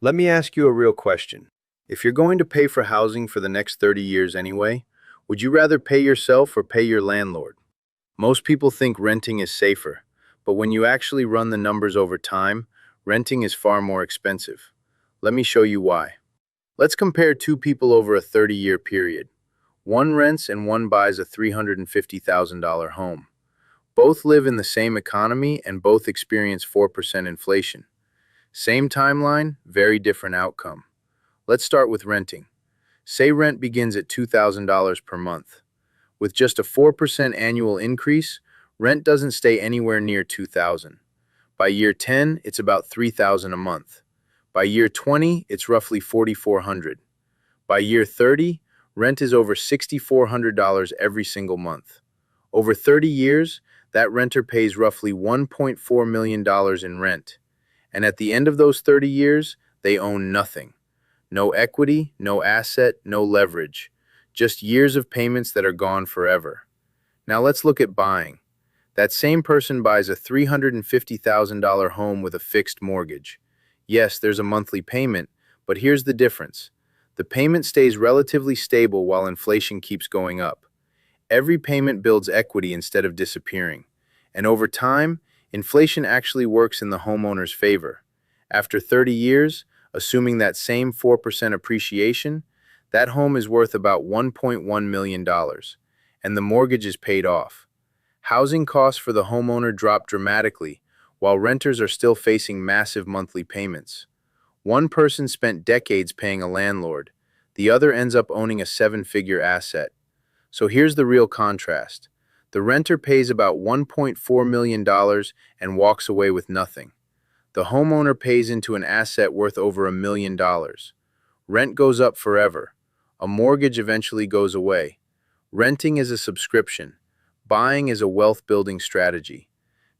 Let me ask you a real question. If you're going to pay for housing for the next 30 years anyway, would you rather pay yourself or pay your landlord? Most people think renting is safer, but when you actually run the numbers over time, renting is far more expensive. Let me show you why. Let's compare two people over a 30-year period. One rents and one buys a $350,000 home. Both live in the same economy and both experience 4% inflation. Same timeline, very different outcome. Let's start with renting. Say rent begins at $2,000 per month. With just a 4% annual increase, rent doesn't stay anywhere near 2,000. By year 10, it's about 3,000 a month. By year 20, it's roughly 4,400. By year 30, rent is over $6,400 every single month. Over 30 years, that renter pays roughly $1.4 million in rent. And at the end of those 30 years, they own nothing. No equity, no asset, no leverage. Just years of payments that are gone forever. Now let's look at buying. That same person buys a $350,000 home with a fixed mortgage. Yes, there's a monthly payment, but here's the difference. The payment stays relatively stable while inflation keeps going up. Every payment builds equity instead of disappearing. And over time, inflation actually works in the homeowner's favor. After 30 years, assuming that same 4% appreciation, that home is worth about $1.1 million, and the mortgage is paid off. Housing costs for the homeowner drop dramatically, while renters are still facing massive monthly payments. One person spent decades paying a landlord, the other ends up owning a seven-figure asset. So here's the real contrast. The renter pays about $1.4 million and walks away with nothing. The homeowner pays into an asset worth over $1 million. Rent goes up forever. A mortgage eventually goes away. Renting is a subscription. Buying is a wealth-building strategy.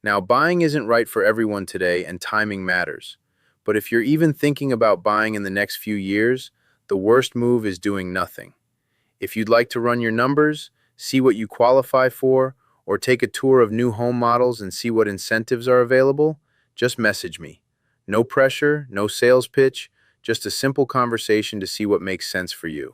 Now, buying isn't right for everyone today, and timing matters. But if you're even thinking about buying in the next few years, the worst move is doing nothing. If you'd like to run your numbers, see what you qualify for, or take a tour of new home models and see what incentives are available, just message me. No pressure, no sales pitch, just a simple conversation to see what makes sense for you.